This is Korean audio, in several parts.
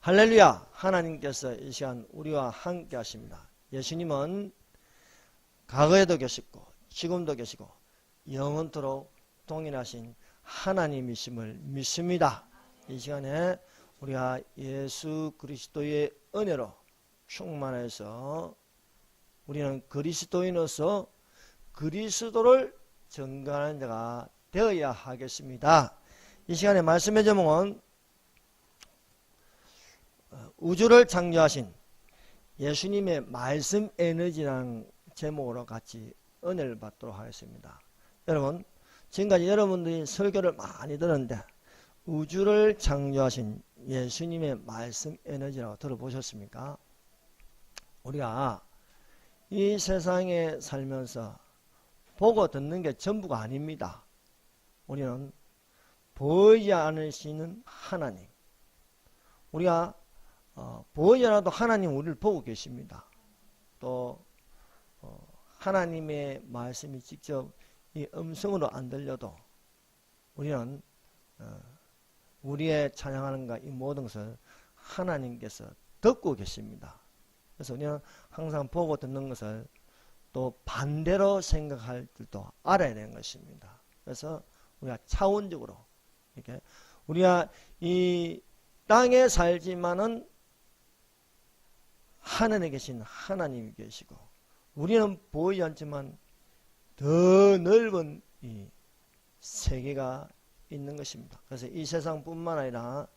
할렐루야. 하나님께서 이 시간 우리와 함께 하십니다. 예수님은 과거에도 계시고 지금도 계시고 영원토록 동일하신 하나님이심을 믿습니다. 이 시간에 우리가 예수 그리스도의 은혜로 충만해서 우리는 그리스도인으로서 그리스도를 증거하는 자가 되어야 하겠습니다. 이 시간에 말씀의 제목은 우주를 창조하신 예수님의 말씀 에너지라는 제목으로 같이 은혜를 받도록 하겠습니다. 여러분, 지금까지 여러분들이 설교를 많이 들었는데 우주를 창조하신 예수님의 말씀 에너지라고 들어보셨습니까? 우리가 이 세상에 살면서 보고 듣는 게 전부가 아닙니다. 우리는 보이지 않으시는 하나님, 우리가 보이지 않아도 하나님 우리를 보고 계십니다. 또 하나님의 말씀이 직접 이 음성으로 안 들려도 우리는 우리의 찬양하는 이 모든 것을 하나님께서 듣고 계십니다. 그래서 우리는 항상 보고 듣는 것을 또 반대로 생각할 줄도 알아야 되는 것입니다. 그래서 우리가 차원적으로 이렇게 우리가 이 땅에 살지만은 하늘에 계신 하나님이 계시고 우리는 보이지 않지만 더 넓은 이 세계가 있는 것입니다. 그래서 이 세상뿐만 아니라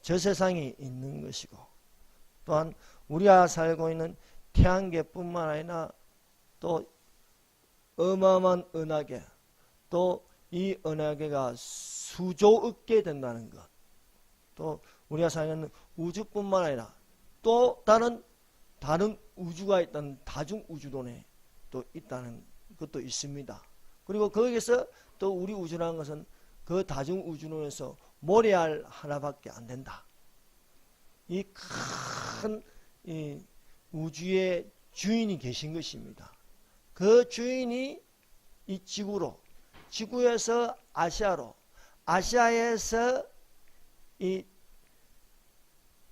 저 세상이 있는 것이고 또한 우리가 살고 있는 태양계뿐만 아니라 또 어마어마한 은하계, 또 이 은하계가 수조억 개 된다는 것, 또 우리가 살고 우주뿐만 아니라 또 다른 우주가 있다는 다중우주론에 또 있다는 것도 있습니다. 그리고 거기에서 또 우리 우주라는 것은 그 다중우주론에서 모래알 하나밖에 안 된다. 이 큰 우주의 주인이 계신 것입니다. 그 주인이 이 지구에서 아시아로, 아시아에서 이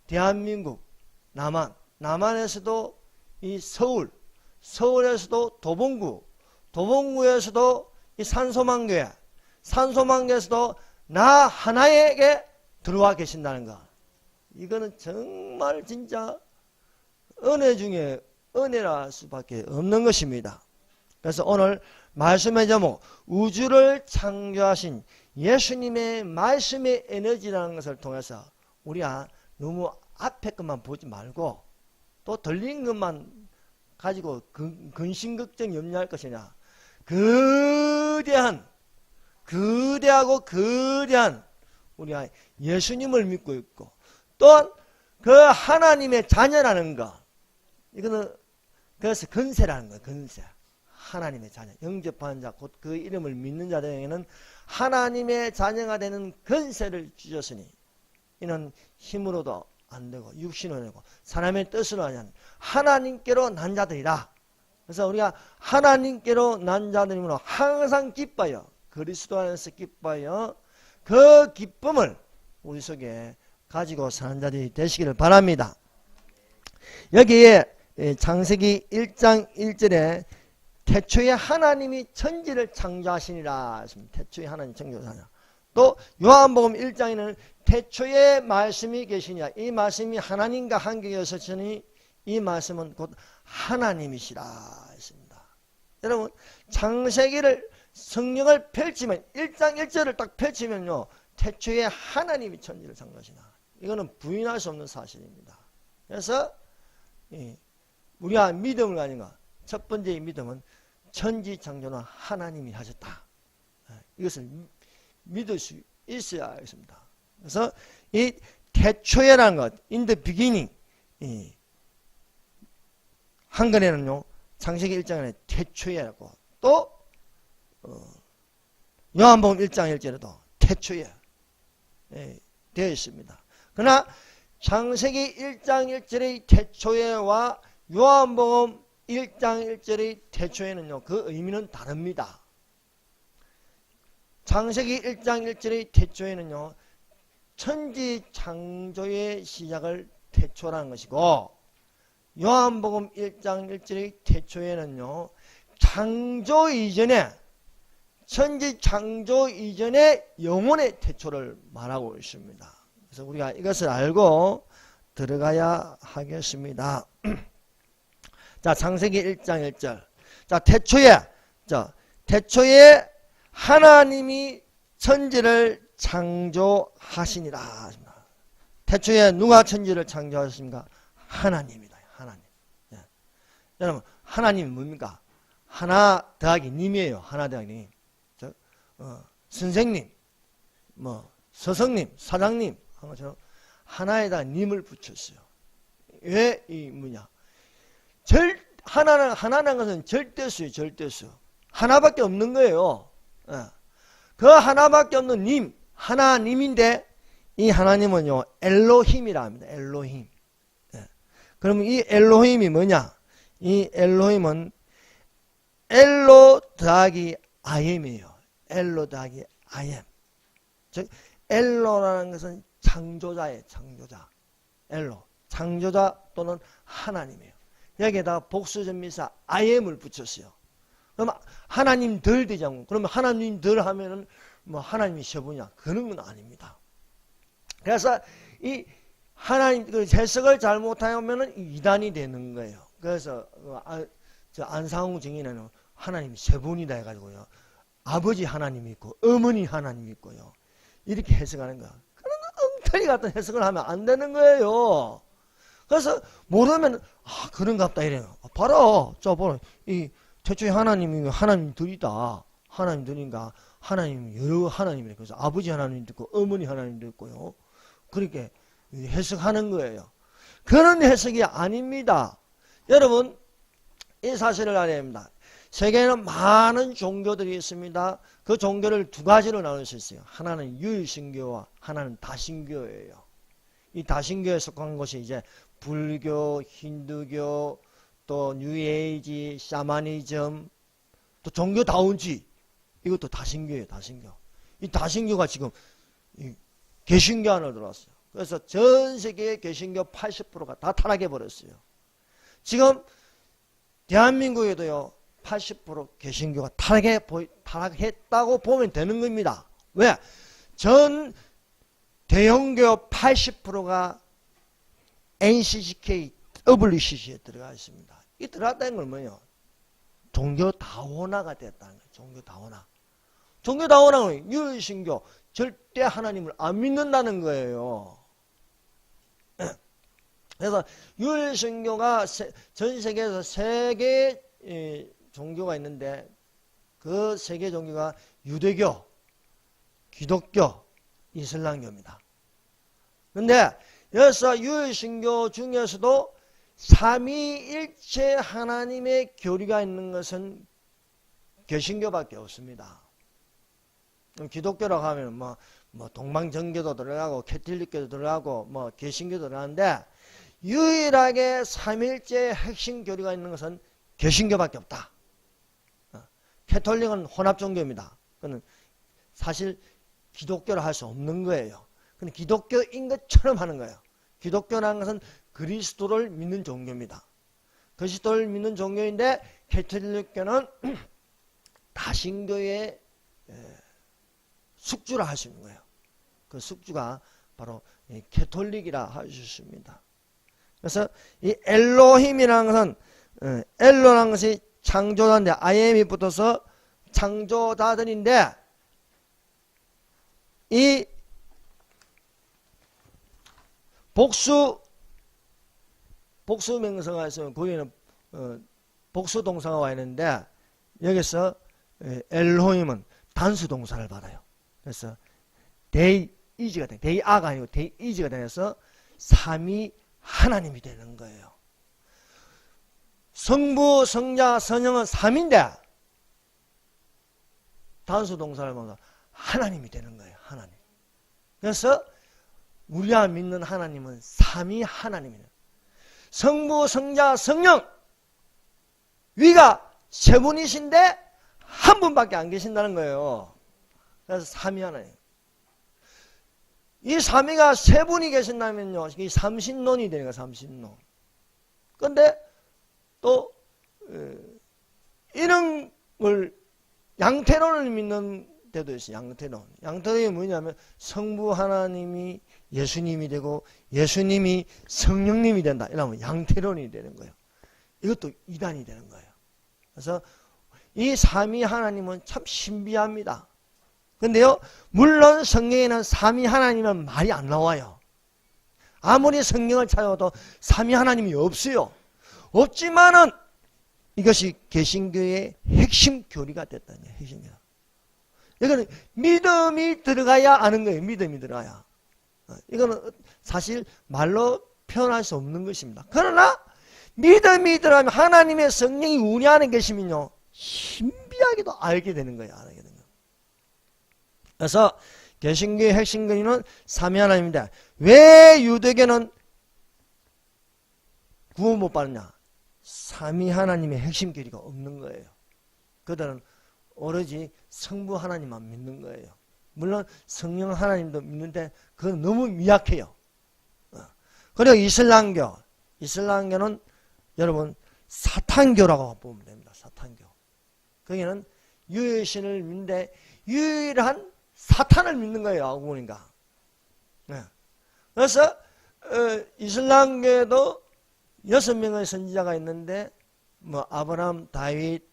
대한민국, 남한에서도 이 서울에서도 도봉구에서도 이 산소망교에서도 나 하나에게 들어와 계신다는 것. 이거는 정말 진짜 은혜 중에 은혜라 수밖에 없는 것입니다. 그래서 오늘 말씀의 제목 우주를 창조하신 예수님의 말씀의 에너지라는 것을 통해서 우리가 너무 앞에 것만 보지 말고 또 들린 것만 가지고 근심걱정 염려할 것이냐, 거대하고 거대한 우리가 예수님을 믿고 있고 또한 그 하나님의 자녀라는 것, 이거는 그래서 건세라는 거예요. 건세. 하나님의 자녀, 영접하는 자, 곧 그 이름을 믿는 자들에게는 하나님의 자녀가 되는 건세를 주셨으니 이는 힘으로도 안 되고 육신으로 되고 사람의 뜻으로 하지 않는 하나님께로 난 자들이라. 그래서 우리가 하나님께로 난 자들이므로 항상 기뻐요. 그리스도 안에서 기뻐요. 그 기쁨을 우리 속에 가지고 사는 자들이 되시기를 바랍니다. 여기에 창세기 1장 1절에 태초에 하나님이 천지를 창조하시니라. 태초에 하나님이 창조하시니라. 또 요한복음 1장에는 태초에 말씀이 계시냐. 이 말씀이 하나님과 함께였으니 이 말씀은 곧 하나님이시라 했습니다. 여러분, 창세기를 성경을 펼치면 1장 1절을 딱 펼치면요, 태초에 하나님이 천지를 창조하시나. 이거는 부인할 수 없는 사실입니다. 그래서 우리가 믿음을 가진 것, 첫 번째 믿음은 천지 창조는 하나님이 하셨다. 이것을 믿을 수 있어야 하겠습니다. 그래서 이 태초에라는 것, in the beginning, 한글에는요, 창세기 1장에 태초에라고, 또 요한복음 1장 1절에도 태초에 되어 있습니다. 그러나 창세기 1장 1절의 태초에와 요한복음 1장 1절의 태초에는요, 그 의미는 다릅니다. 창세기 1장 1절의 태초에는요, 천지 창조의 시작을 태초라는 것이고, 요한복음 1장 1절의 태초에는요, 창조 이전에, 천지 창조 이전의 영혼의 태초를 말하고 있습니다. 그래서 우리가 이것을 알고 들어가야 하겠습니다. 자, 창세기 1장 1절. 자, 태초에 하나님이 천지를 창조하시니라. 태초에 누가 천지를 창조하셨습니까? 하나님이다. 하나님. 예. 여러분, 하나님이 뭡니까? 하나 더하기 님이에요. 하나 더하기 님. 선생님, 서성님, 사장님 한 것처럼 하나에다 님을 붙였어요. 왜 이 뭐냐? 하나라는 것은 절대수예요. 절대수. 하나밖에 없는 거예요. 예. 그 하나밖에 없는 님, 하나님인데 이 하나님은요, 엘로힘이라 합니다. 엘로힘. 예. 그러면 이 엘로힘이 뭐냐? 이 엘로힘은 엘로 더하기 아엠이에요. 엘로 더하기 아엠. 즉, 엘로라는 것은 창조자예요. 창조자. 엘로. 창조자 또는 하나님이에요. 여기에다가 복수전미사 아엠을 붙였어요. 그럼 하나님들 되지 않고, 그러면 하나님들 하면은 뭐 하나님이 세 분이야. 그런 건 아닙니다. 그래서 이 하나님 그 해석을 잘못하면은 이단이 되는 거예요. 그래서 안상우 증인에는 하나님 세 분이다 해가지고요. 아버지 하나님이 있고 어머니 하나님이 있고요. 이렇게 해석하는 거야. 그런 엉터리 같은 해석을 하면 안 되는 거예요. 그래서 모르면 그런갑다 이래요. 봐라. 자 봐라. 이 태초에 하나님이 하나님들이다. 하나님들인가 하나님 여러 하나님이래. 그래서 아버지 하나님도 있고 어머니 하나님도 있고요. 그렇게 해석하는 거예요. 그런 해석이 아닙니다. 여러분 이 사실을 알아야 합니다. 세계에는 많은 종교들이 있습니다. 그 종교를 두 가지로 나눌 수 있어요. 하나는 유일신교와 하나는 다신교예요. 이 다신교에 속한 것이 이제 불교, 힌두교, 또 뉴에이지, 샤머니즘, 또 종교다운주의, 이것도 다신교예요. 다신교. 이 다신교가 지금 개신교 안으로 들어왔어요. 그래서 전 세계의 개신교 80%가 다 타락해버렸어요. 지금 대한민국에도요 80% 개신교가 타락했다고 보면 되는 겁니다. 왜? 전 대형교 80%가 NCCK, WCC에 들어가 있습니다. 이 들어갔다는 건 뭐예요? 종교 다원화가 됐다는 거예요. 종교 다원화. 종교 다원화는 유일신교, 절대 하나님을 안 믿는다는 거예요. 그래서 유일신교가 전 세계에서 세 개의 종교가 있는데 그 세 개 종교가 유대교, 기독교, 이슬람교입니다. 그런데 여기서 유일신교 중에서도 삼위일체 하나님의 교리가 있는 것은 개신교밖에 없습니다. 기독교라고 하면 뭐 동방정교도 들어가고 캐톨릭교도 들어가고 뭐 개신교도 들어가는데 유일하게 삼위일체의 핵심 교리가 있는 것은 개신교밖에 없다. 캐톨릭은 혼합종교입니다. 그는 사실 기독교를 할 수 없는 거예요. 근데 기독교인 것처럼 하는 거예요. 기독교라는 것은 그리스도를 믿는 종교입니다. 그리스도를 믿는 종교인데 캐톨릭교는 다신교의 숙주라 할 수 있는 거예요. 그 숙주가 바로 캐톨릭이라 할 수 있습니다. 그래서 이 엘로힘이라는 것은 엘로라는 것이 창조자인데 IM이 붙어서 창조자들인데 이 복수 명사가 있으면 거기는 복수 동사가 와 있는데 여기서 엘로힘은 단수 동사를 받아요. 그래서 데이 이지가 돼. 데이 아가 아니고 데이 이지가 되어서 삼위 하나님이 되는 거예요. 성부, 성자, 성령은 삼인데 단수 동사를 받아 하나님이 되는 거예요. 하나님. 그래서 우리가 믿는 하나님은 삼위 하나님이에요. 성부, 성자, 성령 위가 세 분이신데 한 분밖에 안 계신다는 거예요. 그래서 삼위 하나님. 이 삼위가 세 분이 계신다면요, 이 삼신론이 되는 거예요. 삼신론. 근데 또 이런 걸 양태론을 믿는 데도 있어요. 양태론. 양태론이 뭐냐면 성부 하나님이 예수님이 되고 예수님이 성령님이 된다. 이러면 양태론이 되는 거예요. 이것도 이단이 되는 거예요. 그래서 이 삼위 하나님은 참 신비합니다. 근데요, 물론 성경에는 삼위 하나님은 말이 안 나와요. 아무리 성경을 찾아도 삼위 하나님이 없어요. 없지만은 이것이 개신교의 핵심 교리가 됐다는 거예요. 핵심 교리. 이거는 믿음이 들어가야 아는 거예요. 믿음이 들어가야. 이거는 사실 말로 표현할 수 없는 것입니다. 그러나 믿음이 들어가면 하나님의 성령이 우리 안에 계시면요, 신비하게도 알게 되는 거예요. 알게 되는 거예요. 그래서 개신교의 핵심 교리는 삼위 하나님입니다. 왜 유대교는 구원 못 받느냐? 삼위 하나님의 핵심 교리가 없는 거예요. 그들은 오로지 성부 하나님만 믿는 거예요. 물론 성령 하나님도 믿는데 그건 너무 미약해요. 그리고 이슬람교는 여러분 사탄교라고 보면 됩니다. 사탄교. 거기는 유일신을 믿는데 유일한 사탄을 믿는 거예요. 알고 보니까. 그래서 이슬람교에도 6명의 선지자가 있는데 뭐 아브라함, 다윗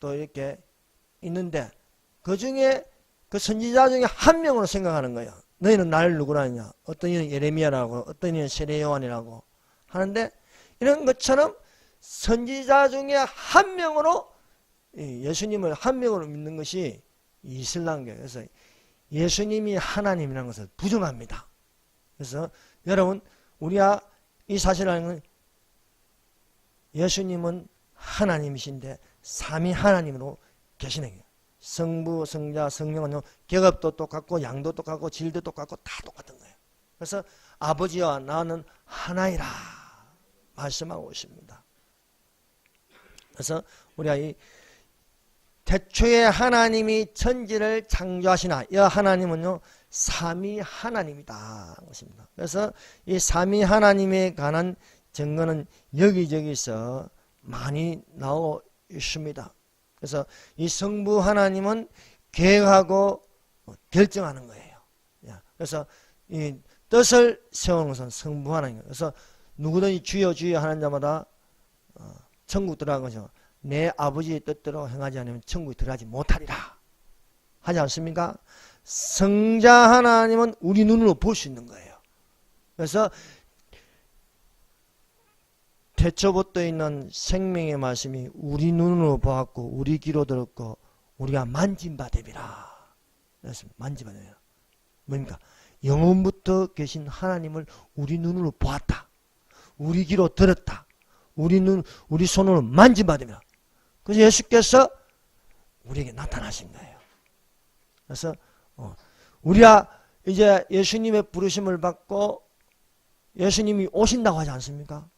또 이렇게 있는데 그 중에 그 선지자 중에 한 명으로 생각하는 거예요. 너희는 나를 누구라 하냐? 어떤 이는 예레미야라고, 어떤 이는 세례 요한이라고 하는데 이런 것처럼 선지자 중에 한 명으로 예수님을 한 명으로 믿는 것이 이슬람교예요. 그래서 예수님이 하나님이라는 것을 부정합니다. 그래서 여러분 우리가 이 사실을 아는 건 예수님은 하나님이신데 삼위 하나님으로 계시는 거예요. 성부, 성자, 성령은 계급도 똑같고 양도 똑같고 질도 똑같고 다 똑같은 거예요. 그래서 아버지와 나는 하나이라 말씀하고 있습니다. 그래서 우리가 이 태초에 하나님이 천지를 창조하시나 이 하나님은요 삼위 하나님이다 것입니다. 그래서 이 삼위 하나님에 관한 증거는 여기저기서 많이 나오고 있습니다. 그래서 이 성부 하나님은 계획하고 결정하는 거예요. 그래서 이 뜻을 세우는 것은 성부 하나님. 그래서 누구든지 주여 주여 하는 자마다 천국 들어가는 것이요 내 아버지의 뜻대로 행하지 않으면 천국에 들어가지 못하리라 하지 않습니까? 성자 하나님은 우리 눈으로 볼 수 있는 거예요. 그래서 태초부터 있는 생명의 말씀이 우리 눈으로 보았고 우리 귀로 들었고 우리가 만진 바 됨이라. 만진 바 됨이라. 뭡니까? 영원부터 계신 하나님을 우리 눈으로 보았다. 우리 귀로 들었다. 우리 손으로 만진 바 됨이라. 그래서 예수께서 우리에게 나타나신 거예요. 그래서 우리가 이제 예수님의 부르심을 받고 예수님이 오신다고 하지 않습니까?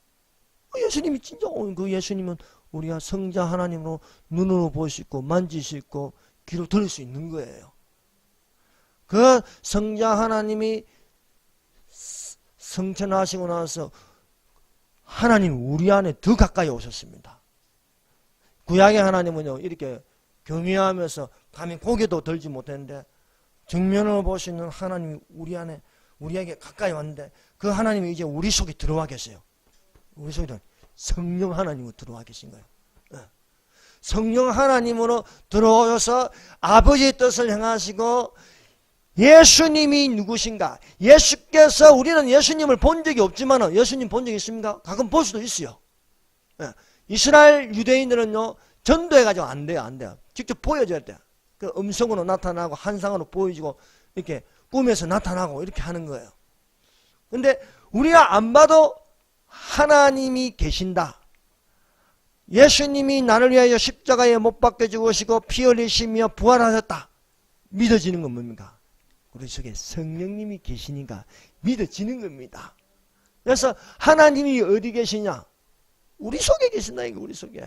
예수님이 진짜 오는 그 예수님은 우리가 성자 하나님으로 눈으로 볼 수 있고 만질 수 있고 귀로 들을 수 있는 거예요. 그 성자 하나님이 성천하시고 나서 하나님 우리 안에 더 가까이 오셨습니다. 구약의 하나님은요 이렇게 경외하면서 감히 고개도 들지 못했는데 정면으로 보시는 하나님이 우리 안에 우리에게 가까이 왔는데 그 하나님이 이제 우리 속에 들어와 계세요. 우리 속에 성령 하나님으로 들어와 계신 거예요. 성령 하나님으로 들어오셔서 아버지의 뜻을 행하시고 예수님이 누구신가? 예수께서 우리는 예수님을 본 적이 없지만 예수님 본 적이 있습니까? 가끔 볼 수도 있어요. 이스라엘 유대인들은요 전도해가지고 안 돼요. 직접 보여줘야 돼요. 그 음성으로 나타나고 환상으로 보여지고 이렇게 꿈에서 나타나고 이렇게 하는 거예요. 근데 우리가 안 봐도 하나님이 계신다. 예수님이 나를 위하여 십자가에 못 박혀 죽으시고 피 흘리시며 부활하셨다. 믿어지는 건 뭡니까? 우리 속에 성령님이 계시니까 믿어지는 겁니다. 그래서 하나님이 어디 계시냐? 우리 속에 계신다. 이거 우리 속에.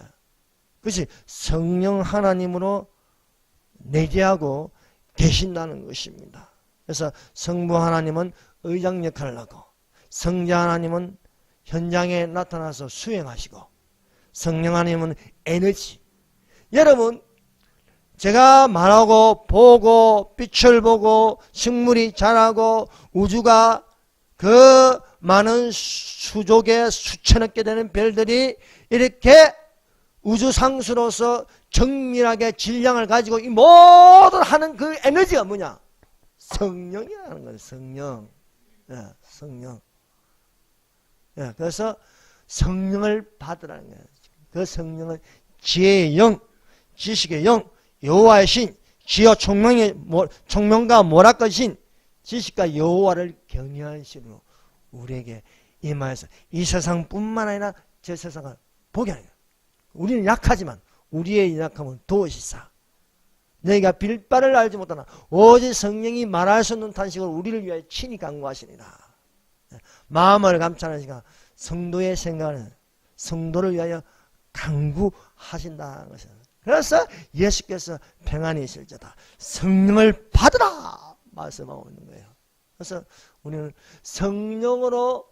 그것이 성령 하나님으로 내재하고 계신다는 것입니다. 그래서 성부 하나님은 의장 역할을 하고 성자 하나님은 현장에 나타나서 수행하시고 성령 하나님은 에너지. 여러분 제가 말하고 보고 빛을 보고 식물이 자라고 우주가 그 많은 수족의 수천억 개 되는 별들이 이렇게 우주상수로서 정밀하게 질량을 가지고 이 모든 하는 그 에너지가 뭐냐? 성령이라는 거예요. 성령. 예, 성령. 예, 그래서 성령을 받으라는 거예요. 그 성령은 지혜의 영, 지식의 영, 여호와의 신, 지어 총명과 모락과 신, 지식과 여호와를 경외하는 신으로 우리에게 임하여서 이 세상뿐만 아니라 저 세상을 보게 하는 거예요. 우리는 약하지만 우리의 약함은 도우시사. 너희가 빌바를 알지 못하나 오직 성령이 말할 수 없는 탄식을 우리를 위하여 친히 간구하시니라. 마음을 감찰하는 시간 성도의 생각은 성도를 위하여 간구하신다는 것입니다. 그래서 예수께서 평안이 있을지어다 성령을 받으라 말씀하고 있는 거예요. 그래서 우리는 성령으로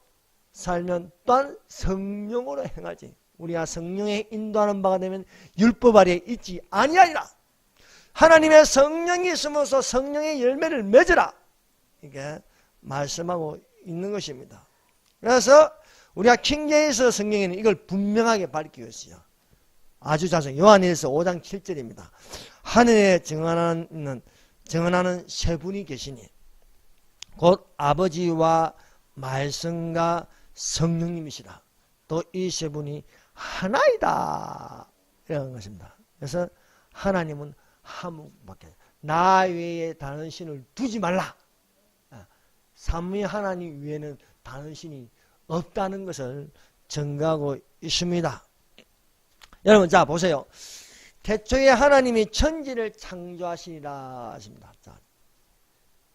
살면 또한 성령으로 행하지. 우리가 성령의 인도하는 바가 되면 율법 아래에 있지 아니하리라. 하나님의 성령이 있으면서 성령의 열매를 맺으라. 이게 말씀하고 있는 것입니다. 그래서 우리가 킹제임스 성경에는 이걸 분명하게 밝히고 있어요. 아주 자세히 요한일서 5장 7절입니다. 하늘에 증언하는 세 분이 계시니 곧 아버지와 말씀과 성령님이시라. 또 이 세 분이 하나이다. 이런 것입니다. 그래서 하나님은 한 분밖에 나 외에 다른 신을 두지 말라. 삼위 하나님 외에는 다른 신이 없다는 것을 증거하고 있습니다. 여러분 자 보세요. 태초에 하나님이 천지를 창조하시리라 하십니다. 자,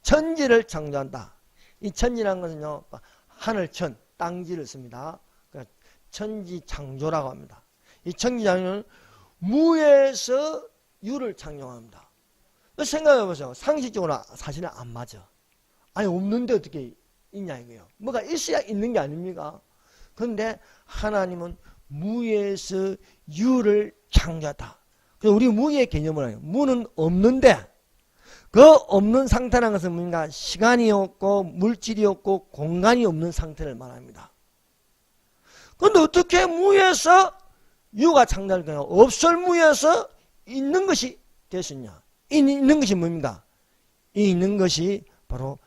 천지를 창조한다. 이 천지라는 것은요 하늘천, 땅지를 씁니다. 그러니까 천지 창조라고 합니다. 이 천지 창조는 무에서 유를 창조합니다. 생각해 보세요. 상식적으로 사실은 안 맞아. 아니 없는데 어떻게 있냐 이거예요. 뭐가 있어야 있는 게 아닙니까? 그런데 하나님은 무에서 유를 창조하다. 우리 무의 개념을 해요. 무는 없는데 그 없는 상태라는 것은 뭔가 시간이 없고 물질이 없고 공간이 없는 상태를 말합니다. 그런데 어떻게 무에서 유가 창조될까요? 없을 무에서 있는 것이 됐었냐? 있는 것이 뭡니까? 이 있는 것이 바로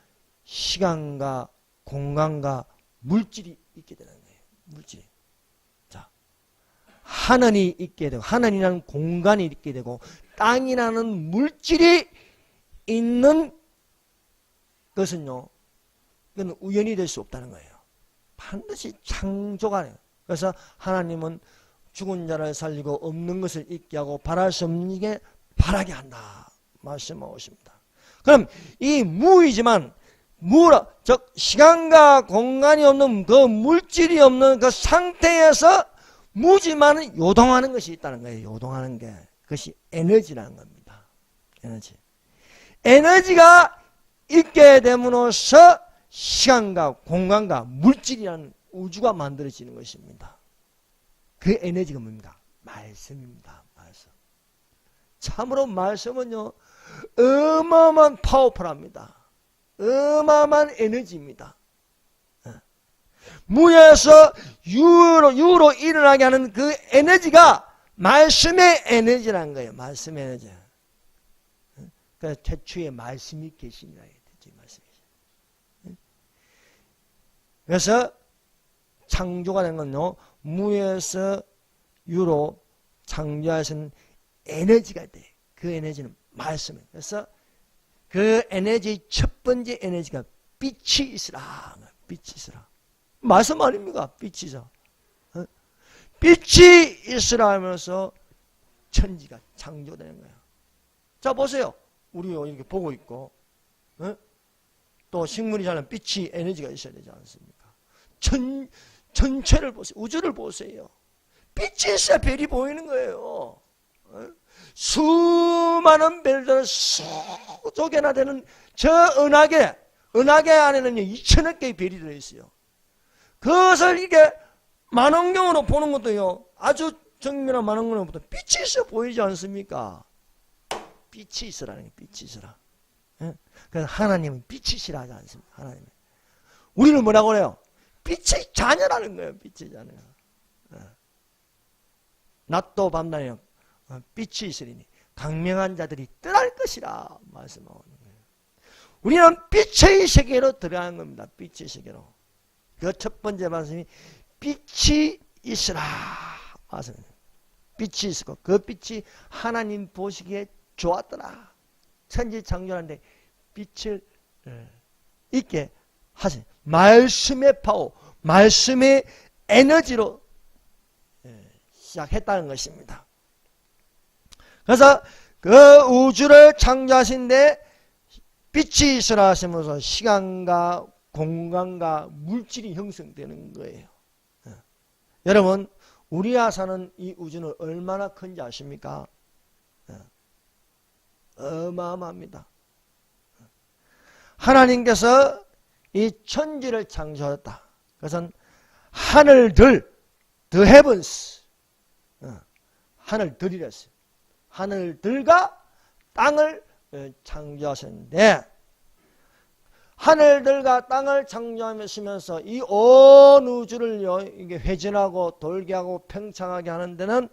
시간과 공간과 물질이 있게 되는 거예요. 물질이. 자, 하늘이 있게 되고, 하늘이라는 공간이 있게 되고, 땅이라는 물질이 있는 것은요, 이건 우연이 될 수 없다는 거예요. 반드시 창조가 돼요. 그래서 하나님은 죽은 자를 살리고 없는 것을 있게 하고 바랄 수 없는 게 바라게 한다. 말씀하고 있습니다. 그럼 이 무이지만 즉 시간과 공간이 없는 그 물질이 없는 그 상태에서 무지만 요동하는 것이 있다는 거예요. 요동하는 게. 그것이 에너지라는 겁니다. 에너지. 에너지가 있게 됨으로써 시간과 공간과 물질이라는 우주가 만들어지는 것입니다. 그 에너지가 뭡니까? 말씀입니다. 말씀. 참으로 말씀은요, 어마어마한 파워풀합니다. 어마어마한 에너지입니다. 무에서 유로 일어나게 하는 그 에너지가 말씀의 에너지라는 거예요. 말씀의 에너지. 그래서 태초에 말씀이 계시니라. 태초에 말씀이 계시니라. 그래서 창조가 된 건요, 무에서 유로 창조하신 에너지가 돼. 그 에너지는 말씀이에요. 그래서 그 에너지의 첫 번째 에너지가 빛이 있으라. 빛이 있으라. 말씀 아닙니까? 빛이 있어. 빛이 있으라 하면서 천지가 창조되는 거예요. 자, 보세요. 우리 이렇게 보고 있고, 또 식물이 자라면 빛이 에너지가 있어야 되지 않습니까? 전체를 보세요. 우주를 보세요. 빛이 있어야 별이 보이는 거예요. 수많은 별들 수조개나 되는 저 은하계 안에는 2천억 개의 별이 들어있어요. 그것을 이게 만원경으로 보는 것도요, 아주 정밀한 만원경으로부터 빛이 있어 보이지 않습니까? 빛이 있으라는 게 빛이 있으라. 예? 그래서 하나님은 빛이시라 하지 않습니까? 하나님은. 우리는 뭐라고 그래요? 빛의 자녀라는 거예요. 빛의 자녀. 예. 낮도 밤낮이요 빛이 있으리니 강명한 자들이 떠날 것이라 말씀하고 있는 거예요. 우리는 빛의 세계로 들어가는 겁니다. 빛의 세계로. 그 첫 번째 말씀이 빛이 있으라 말씀. 빛이 있었고 그 빛이 하나님 보시기에 좋았더라. 천지 창조하는데 빛을 있게 하신 말씀의 파워, 말씀의 에너지로 시작했다는 것입니다. 그래서 그 우주를 창조하신데 빛이 있으라 하시면서 시간과 공간과 물질이 형성되는 거예요. 여러분, 우리가 사는 이 우주는 얼마나 큰지 아십니까? 어마어마합니다. 하나님께서 이 천지를 창조했다. 그것은 하늘들, the heavens, 하늘들이랬어요. 하늘들과 땅을 창조하셨는데, 하늘들과 땅을 창조하시면서 이 온 우주를 이게 회전하고 돌게 하고 팽창하게 하는 데는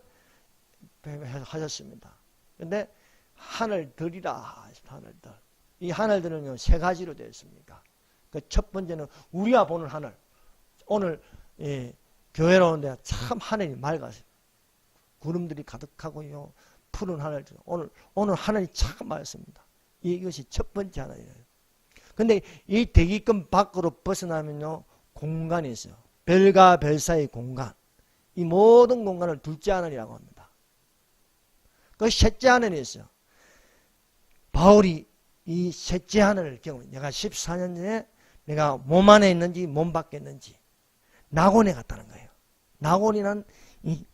하셨습니다. 근데 하늘들이라 하늘들. 이 하늘들은요, 세 가지로 되어 있습니다. 그 첫 번째는 우리가 보는 하늘. 오늘 교회로 오는데 참 하늘이 맑아요. 구름들이 가득하고요, 푸른 하늘들. 오늘 하늘이 참 맑습니다. 이것이 첫 번째 하늘이에요. 근데 이 대기권 밖으로 벗어나면요, 공간이 있어요. 별과 별 사이 공간. 이 모든 공간을 둘째 하늘이라고 합니다. 그 셋째 하늘이 있어요. 바울이 이 셋째 하늘을 경험해. 내가 14년 전에 내가 몸 안에 있는지 몸 밖에 있는지 낙원에 갔다는 거예요. 낙원이란 이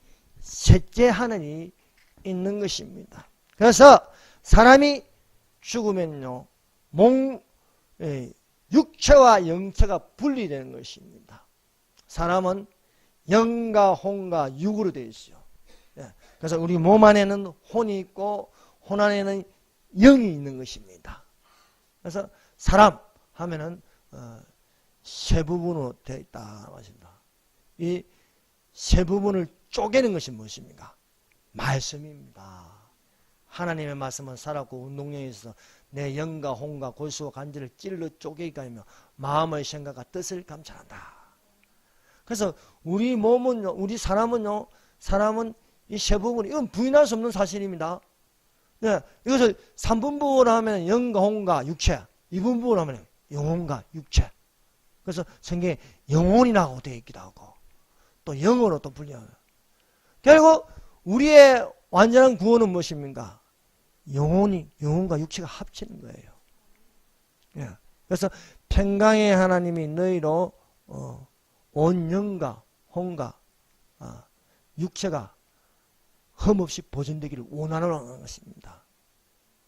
셋째 하늘이 있는 것입니다. 그래서 사람이 죽으면요, 육체와 영체가 분리되는 것입니다. 사람은 영과 혼과 육으로 되어 있어요. 그래서 우리 몸 안에는 혼이 있고 혼 안에는 영이 있는 것입니다. 그래서 사람 하면은 세 부분으로 되어 있다 것입니다. 이 세 부분을 쪼개는 것이 무엇입니까? 말씀입니다. 하나님의 말씀은 살았고 운동력에 있어서 내 영과 혼과 골수와 간질을 찔러 쪼개기가 하며 마음의 생각과 뜻을 감찰한다. 그래서 우리 몸은요, 우리 사람은 이 세 부분, 이건 부인할 수 없는 사실입니다. 네, 이것을 3분부로 하면 영과 혼과 육체, 2분부로 하면 영혼과 육체. 그래서 성경에 영혼이라고 되어 있기도 하고 또 영어로 또 분류하고, 결국 우리의 완전한 구원은 무엇입니까? 영혼과 육체가 합치는 거예요. 예. 그래서 평강의 하나님이 너희로 온 영과 혼과 육체가 흠없이 보존되기를 원하는 것입니다.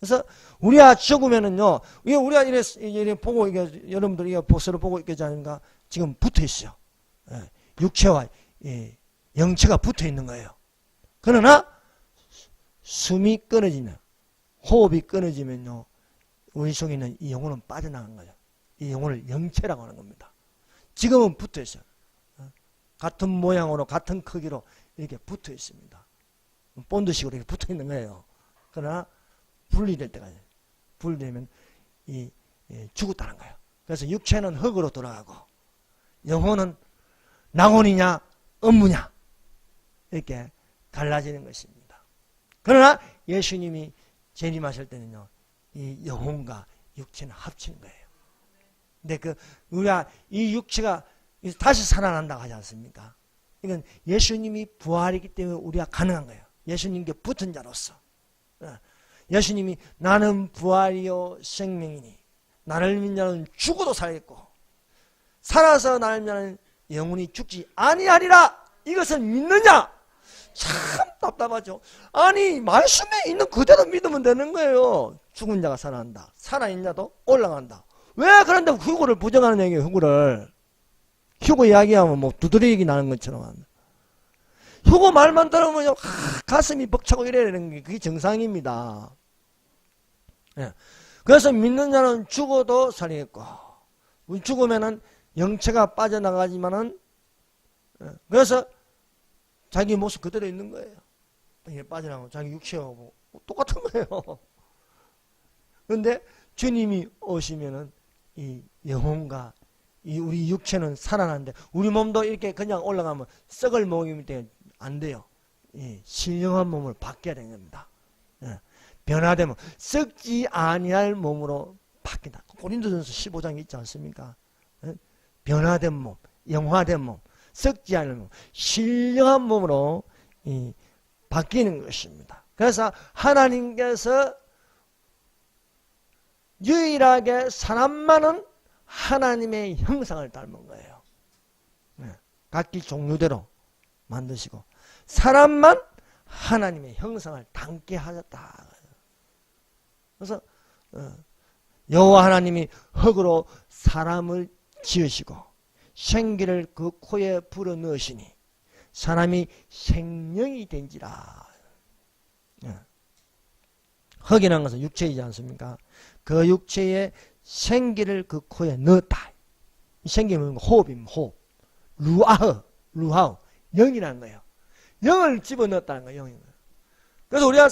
그래서 우리가 죽으면은요, 우리가 이래 보고 이게 여러분들이 보스를 보고 있겠지 않습니까? 지금 붙어 있어요. 예. 육체와 영체가 붙어 있는 거예요. 그러나 숨이 끊어지면, 호흡이 끊어지면요, 우리 속에 있는 이 영혼은 빠져나간 거예요. 이 영혼을 영체라고 하는 겁니다. 지금은 붙어 있어요. 같은 모양으로 같은 크기로 이렇게 붙어 있습니다. 본드식으로 이렇게 붙어 있는 거예요. 그러나 분리될 때가 있어요. 분리되면 죽었다는 거예요. 그래서 육체는 흙으로 돌아가고 영혼은 낙원이냐 음무냐 이렇게 갈라지는 것입니다. 그러나 예수님이 재림하실 때는요, 이 영혼과 육체는 합치는 거예요. 근데 우리가 이 육체가 다시 살아난다고 하지 않습니까? 이건 예수님이 부활이기 때문에 우리가 가능한 거예요. 예수님께 붙은 자로서. 예수님이 나는 부활이요 생명이니 나를 믿는 자는 죽어도 살겠고 살아서 나를 믿는 자는 영원히 죽지 아니하리라. 이것을 믿느냐? 참 답답하죠. 아니 말씀에 있는 그대로 믿으면 되는 거예요. 죽은 자가 살아난다. 살아있는 자도 올라간다. 왜 그런데 휴거를 부정하는 얘기예요. 휴거 이야기하면 뭐 두드리 얘기 나는 것처럼. 휴거 말만 들으면 가슴이 벅차고 이래야 되는 게 그게 정상입니다. 예. 그래서 믿는 자는 죽어도 살리겠고, 죽으면은 영체가 빠져나가지만은, 그래서 자기 모습 그대로 있는 거예요. 이게 빠져나가고 자기 육체하고 똑같은 거예요. 그런데 주님이 오시면은 이 영혼과 이 우리 육체는 살아나는데, 우리 몸도 이렇게 그냥 올라가면 썩을 몸이기 때문에 안 돼요. 신령한 몸을 바뀌어야 되는 겁니다. 변화되면 썩지 아니할 몸으로 바뀐다. 고린도전서 15장 있지 않습니까? 변화된 몸, 영화된 몸, 썩지 않을 몸, 신령한 몸으로 바뀌는 것입니다. 그래서 하나님께서 유일하게 사람만은 하나님의 형상을 닮은 거예요. 각기 종류대로 만드시고 사람만 하나님의 형상을 닮게 하셨다. 그래서 여호와 하나님이 흙으로 사람을 지으시고 생기를 그 코에 불어넣으시니 사람이 생명이 된지라. 흙이라는 것은 육체이지 않습니까? 그 육체에 생기를 그 코에 넣었다. 이 생기는 호흡입니다. 호흡. 루하우. 영이라는 거예요. 영을 집어넣었다는 거예요. 영이. 그래서 우리가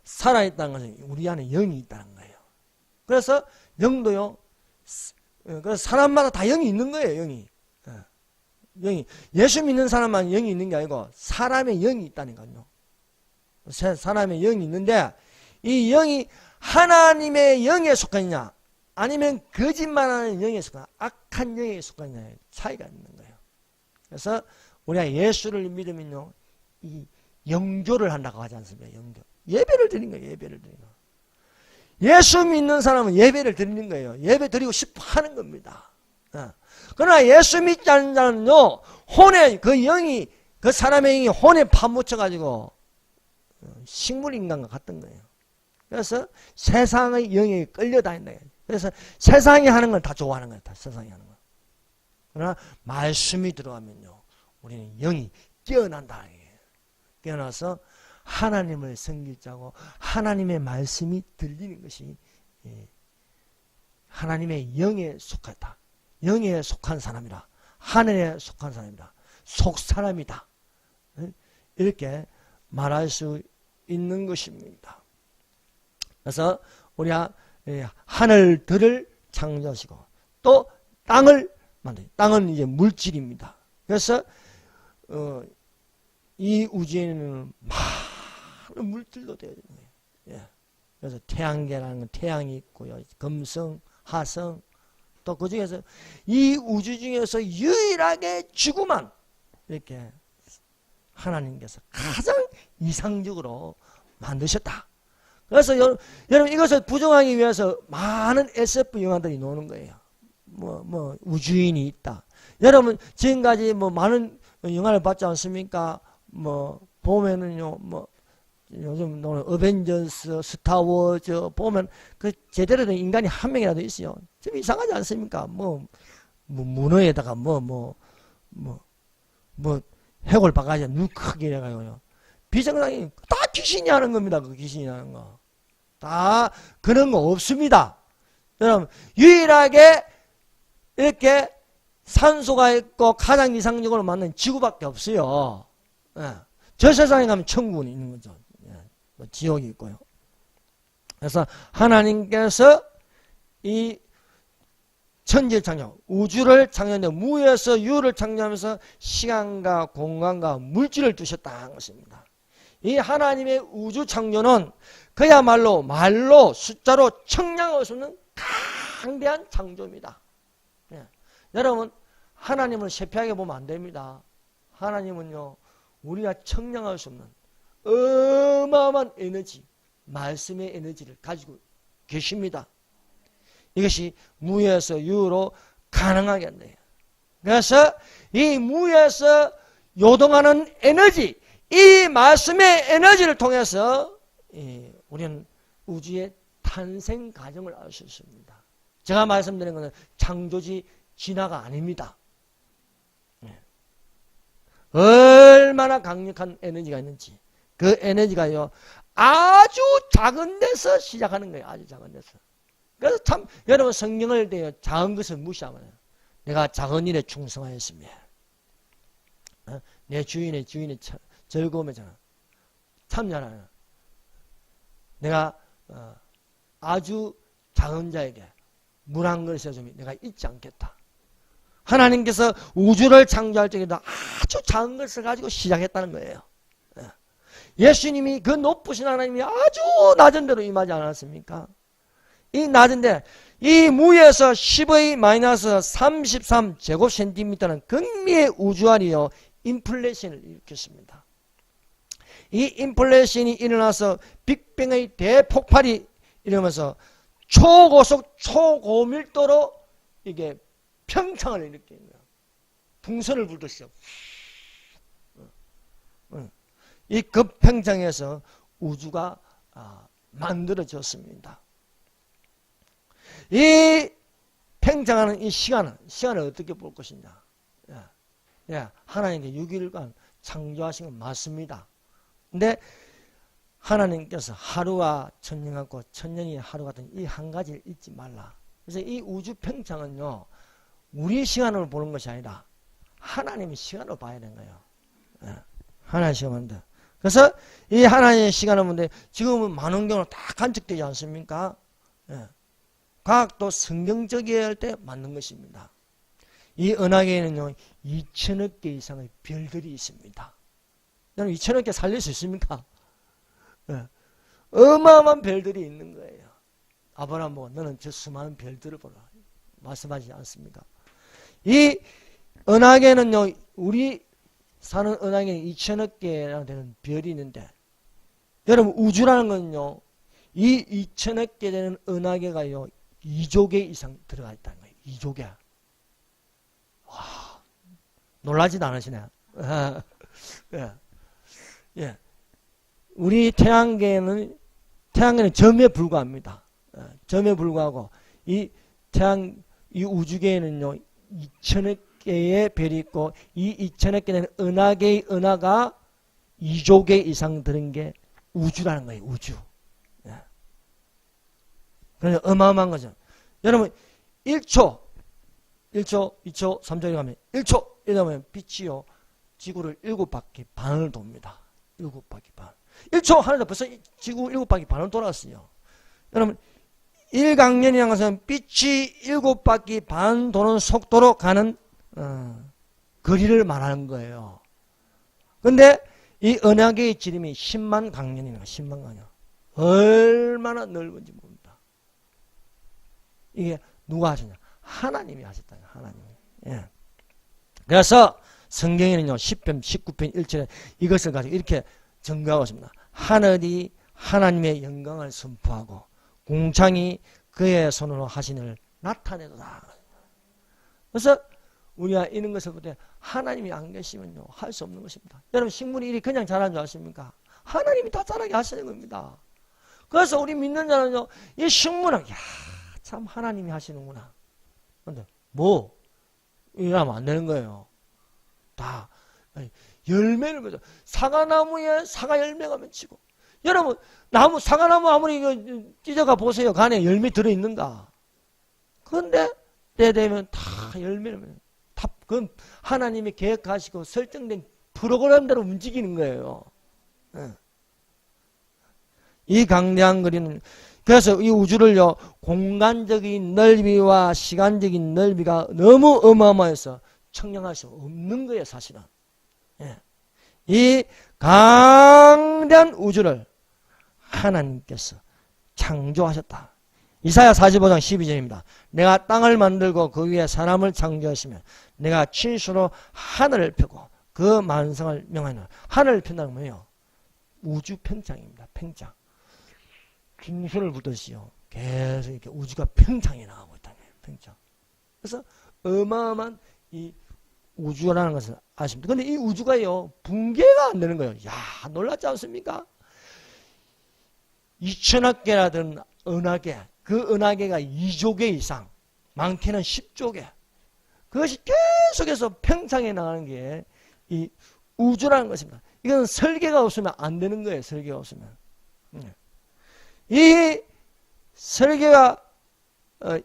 살아있다는 것은 우리 안에 영이 있다는 거예요. 그래서 영도요. 그래서 사람마다 다 영이 있는 거예요. 영이. 예수 믿는 사람만 영이 있는 게 아니고 사람의 영이 있다니까요. 사람의 영이 있는데 이 영이 하나님의 영에 속하느냐 아니면 거짓말하는 영에 속하느냐 악한 영에 속하느냐의 차이가 있는 거예요. 그래서 우리가 예수를 믿으면요 이 영조를 한다고 하지 않습니까? 영조. 예배를 드리는 거예요. 예배를 드리는 거예요. 예수 믿는 사람은 예배를 드리는 거예요. 예배 드리고 싶어 하는 겁니다. 그러나 예수 믿지 않는 자는요 혼에 그 영이 그 사람의 영이 혼에 파묻혀가지고 식물인간과 같은 거예요. 그래서 세상의 영에 끌려다닌다. 그래서 세상이 하는 걸 다 좋아하는 거예요. 다 세상이 하는 거. 그러나 말씀이 들어가면요 우리는 영이 깨어난다. 깨어나서 하나님을 섬길 자고 하나님의 말씀이 들리는 것이 하나님의 영에 속하다. 영에 속한 사람이라. 하늘에 속한 사람이다. 속사람이다. 이렇게 말할 수 있는 것입니다. 그래서 우리가 하늘들을 창조하시고 또 땅을 만드세요. 땅은 이제 물질입니다. 그래서 이 우주에는 많은 물질도 되어 있는 거예요. 그래서 태양계라는 건 태양이 있고요. 금성, 하성, 또 그 중에서 이 우주 중에서 유일하게 지구만 이렇게 하나님께서 가장 이상적으로 만드셨다. 그래서 여러분 이것을 부정하기 위해서 많은 SF 영화들이 나오는 거예요. 뭐 우주인이 있다. 여러분 지금까지 뭐 많은 영화를 봤지 않습니까? 뭐 보면은요 뭐 요즘 나오는 어벤져스, 스타워즈 보면 그 제대로 된 인간이 한 명이라도 있어요. 좀 이상하지 않습니까? 뭐 문어에다가 뭐 해골 바가지 눈 크게 해가지고요. 비정상이 다 귀신이 하는 겁니다. 그 귀신이 하는 거. 다 그런 거 없습니다. 여러분 유일하게 이렇게 산소가 있고 가장 이상적으로 맞는 지구밖에 없어요. 저 세상에 가면 천국은 있는 거죠. 지옥이 있고요. 그래서 하나님께서 이 천지를 창조, 우주를 창조하는데 무에서 유를 창조하면서 시간과 공간과 물질을 두셨다는 것입니다. 이 하나님의 우주 창조는 그야말로 말로 숫자로 청량할 수 없는 강대한 창조입니다. 여러분 하나님을 세피하게 보면 안 됩니다. 하나님은요 우리가 청량할 수 없는 어마어마한 에너지, 말씀의 에너지를 가지고 계십니다. 이것이 무에서 유로 가능하게 한다. 그래서 이 무에서 요동하는 에너지, 이 말씀의 에너지를 통해서 우리는 우주의 탄생 과정을 알 수 있습니다. 제가 말씀드린 것은 창조지 진화가 아닙니다. 얼마나 강력한 에너지가 있는지, 그 에너지가요 아주 작은 데서 시작하는 거예요. 아주 작은 데서. 그래서 참 여러분 성경을 대요 작은 것을 무시하면 내가 작은 일에 충성하였으며 내 주인의 즐거움에 참여하는 내가 아주 작은 자에게 물 한 그릇에 좀 내가 잊지 않겠다. 하나님께서 우주를 창조할 적에도 아주 작은 것을 가지고 시작했다는 거예요. 예수님이 그 높으신 하나님이 아주 낮은 데로 임하지 않았습니까? 이 낮은데 이 무에서 10의 마이너스 33 제곱센티미터는 극미의 우주알이요 인플레이션을 일으켰습니다. 이 인플레이션이 일어나서 빅뱅의 대폭발이 일어나면서 초고속 초고밀도로 이게 평창을 일으키는 거예요. 풍선을 불듯이요. 이 급팽창에서 우주가 만들어졌습니다. 이 팽창하는 이 시간을 어떻게 볼 것이냐. 하나님께 6일간 창조하신 건 맞습니다. 근데 하나님께서 하루와 천년 같고 천년이 하루 같은 이 한 가지를 잊지 말라. 그래서 이 우주 팽창은요 우리 시간으로 보는 것이 아니라 하나님의 시간으로 봐야 되는 거예요. 하나님의 시간인데. 그래서 이 하나님의 시간을 보는데 지금은 많은 경우는 다 관측되지 않습니까? 과학도 성경적이어야 할 때 맞는 것입니다. 이 은하계에는요 2천억 개 이상의 별들이 있습니다. 여러분 2천억 개 살릴 수 있습니까? 어마어마한 별들이 있는 거예요. 아브라함 보고 너는 저 수많은 별들을 보라 말씀하지 않습니까? 이 은하계는요 우리 사는 은하계는 2천억 개나 되는 별이 있는데 여러분 우주라는 건요 이 2천억 개 되는 은하계가요 2조 개 이상 들어가 있다는 거예요. 2조 개. 와, 놀라지도 않으시네. 예. 우리 태양계는 점에 불과합니다. 점에 불과하고 이 우주계에는요 2천억 개의 별이 있고 이 2천억 개는 은하계의 은하가 2조 개 이상 들은 게 우주라는 거예요. 우주. 그러니까 어마어마한 거죠. 여러분 1초, 2초, 3초에 가면 1초 이러면 빛이요 지구를 7바퀴 반을 돕니다. 7바퀴 반. 1초 하는데 벌써 지구 7바퀴 반을 돌았어요. 여러분 1강년이라는 것은 빛이 7바퀴 반 도는 속도로 가는 거리를 말하는 거예요. 근데 이 은하계의 지름이 10만 강년이나 10만 강년. 얼마나 넓은지 모릅니다. 이게 누가 하셨냐? 하나님이 하셨다. 하나님이. 예. 그래서 성경에는요 10편, 19편 1절에 이것을 가지고 이렇게 증거하고 있습니다. 하늘이 하나님의 영광을 선포하고 궁창이 그의 손으로 하신 일을 나타내도다. 그래서 우리가 이런 것을 볼 때 하나님이 안 계시면요 할 수 없는 것입니다. 여러분 식물이 이리 그냥 자라는 줄 아십니까? 하나님이 다 자라게 하시는 겁니다. 그래서 우리 믿는 자는요 이 식물은 참 하나님이 하시는구나. 근데 뭐 이러면 안 되는 거예요. 다 열매를 맺어. 사과나무에 사과 열매가 맺히고. 여러분 사과나무 아무리 찢어가 보세요. 간에 열매 들어있는가. 그런데 때 되면 다 열매를 맺어. 그건 하나님이 계획하시고 설정된 프로그램대로 움직이는 거예요. 이 강대한 거리는 그래서 이 우주를요 공간적인 넓이와 시간적인 넓이가 너무 어마어마해서 측량할 수 없는 거예요 사실은. 이 강대한 우주를 하나님께서 창조하셨다. 이사야 45장 12절입니다. 내가 땅을 만들고 그 위에 사람을 창조하시면 내가 친수로 하늘을 펴고 그 만성을 명하노라. 하늘을 편다는 뭐예요? 우주 팽창입니다. 팽창. 김수를 부듯이요. 계속 이렇게 우주가 팽창이 나가고 있다는 거예요. 팽창. 그래서 어마어마한 이 우주라는 것을 아십니다. 근데 이 우주가요, 붕괴가 안 되는 거예요. 야, 놀랍지 않습니까? 2천억 개라든 은하계, 그 은하계가 2조 개 이상, 많게는 10조 개. 그것이 계속해서 팽창해 나가는 게 이 우주라는 것입니다. 이건 설계가 없으면 안 되는 거예요. 설계가 없으면. 이 설계가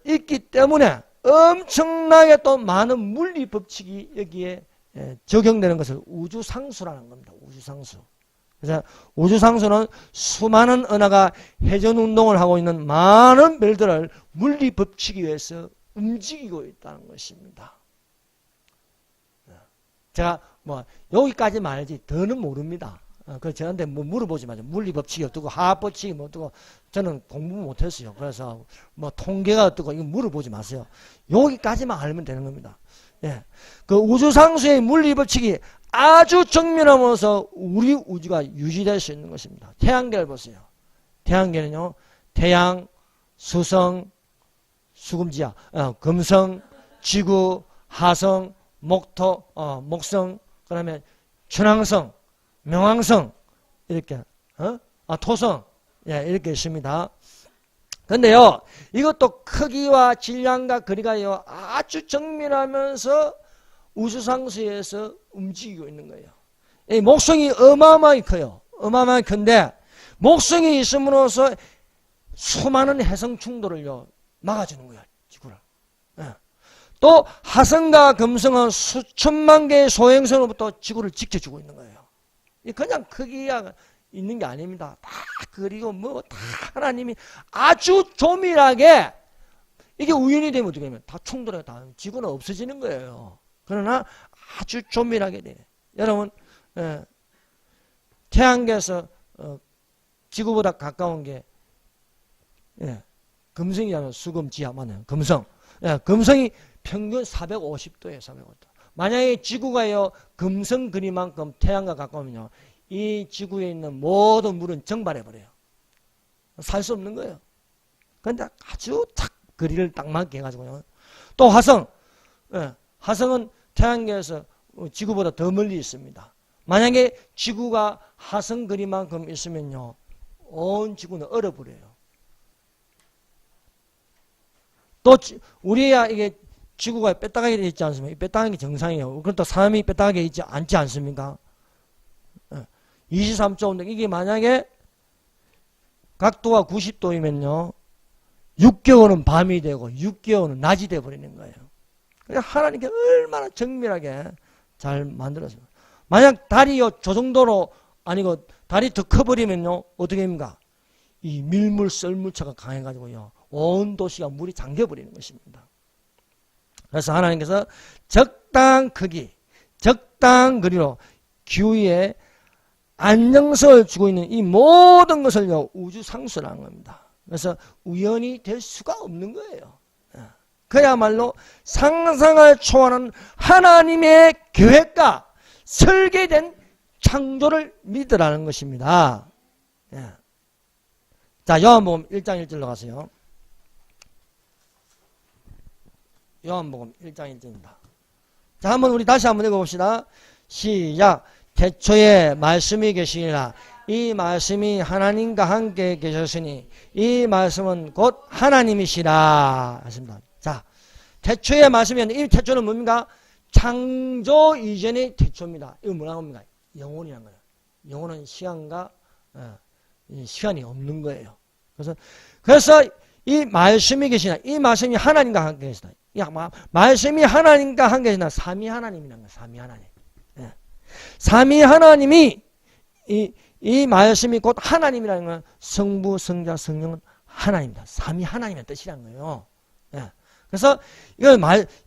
있기 때문에 엄청나게 또 많은 물리 법칙이 여기에 적용되는 것을 우주상수라는 겁니다. 우주상수. 그래서 우주상수는 수많은 은하가 회전운동을 하고 있는 많은 별들을 물리 법칙에 의해서 움직이고 있다는 것입니다. 제가 여기까지 말지 더는 모릅니다. 그 저한테 물어보지 마세요. 물리 법칙이 어떻고 화학 법칙이 어떻고 저는 공부 못했어요. 그래서 통계가 어떻고 이거 물어보지 마세요. 여기까지만 알면 되는 겁니다. 예. 그 우주상수의 물리 법칙이 아주 정밀함으로써 우리 우주가 유지될 수 있는 것입니다. 태양계를 보세요. 태양계는요, 태양, 수성, 수금지야, 금성, 지구, 하성, 목성, 그다음에 천왕성, 명왕성, 이렇게, 토성, 예, 이렇게 있습니다. 근데요, 이것도 크기와 질량과 거리가요, 아주 정밀하면서 우주상수에서 움직이고 있는 거예요. 이 목성이 어마어마하게 커요. 어마어마하게 큰데, 목성이 있음으로써 수많은 해성 충돌을요, 막아주는 거예요, 지구를. 예. 또 화성과 금성은 수천만 개의 소행성으로부터 지구를 지켜주고 있는 거예요. 그냥 크기가 있는 게 아닙니다. 다 그리고 다 하나님이 아주 조밀하게, 이게 우연이 되면 어떻게 되면 다 충돌해, 다 지구는 없어지는 거예요. 그러나 아주 조밀하게 돼. 여러분, 태양계에서 지구보다 가까운 게 금성이잖아요. 수금, 지하, 맞나요? 금성. 금성이 평균 450도예요. 450도. 만약에 지구가요, 금성 거리만큼 태양과 가까우면요, 이 지구에 있는 모든 물은 증발해버려요. 살 수 없는 거예요. 그런데 아주 딱 거리를 딱 맞게 해가지고요. 또 화성. 화성은 태양계에서 지구보다 더 멀리 있습니다. 만약에 지구가 화성 거리만큼 있으면요, 온 지구는 얼어버려요. 또 우리야 이게 지구가 뼈다귀게 있지 않습니까? 이 뼈다귀 정상이에요. 그렇다 사람이 뼈다귀게 있지 않지 않습니까? 23.5도. 이게 만약에 각도가 90도이면요, 6개월은 밤이 되고 6개월은 낮이 되어버리는 거예요. 그러니까 하나님께 얼마나 정밀하게 잘 만들었습니다. 만약 달이요, 저 정도로 아니고 달이 더 커버리면요, 어떻게 됩니까? 이 밀물, 썰물차가 강해가지고요, 온 도시가 물이 잠겨버리는 것입니다. 그래서 하나님께서 적당한 크기, 적당한 거리로 기후에 안정성을 주고 있는 이 모든 것을요, 우주상수라는 겁니다. 그래서 우연이 될 수가 없는 거예요. 그야말로 상상을 초월하는 하나님의 계획과 설계된 창조를 믿으라는 것입니다. 자, 요한복음 1장 1절로 가세요. 요한복음 1장 1절입니다. 자, 한번 우리 다시 한번 읽어봅시다. 시작. 태초에 말씀이 계시니라. 이 말씀이 하나님과 함께 계셨으니 이 말씀은 곧 하나님이시라. 하십니다. 자, 태초의 말씀이었는데 이 태초는 뭡니까? 창조 이전의 태초입니다. 이거 뭐라고 합니까? 영혼이라는 거예요. 영혼은 시간과 시간이 없는 거예요. 그래서 이 말씀이 계시나, 이 말씀이 하나님과 함께 계시다. 말씀이 하나님과 함께 계시나, 삼위 하나님이라는 거예요. 삼위 하나님. 삼위 하나님이 이 말씀이 곧 하나님이라는 건 성부, 성자, 성령은 하나님입니다. 삼위 하나님의 뜻이라는 거예요. 그래서 이걸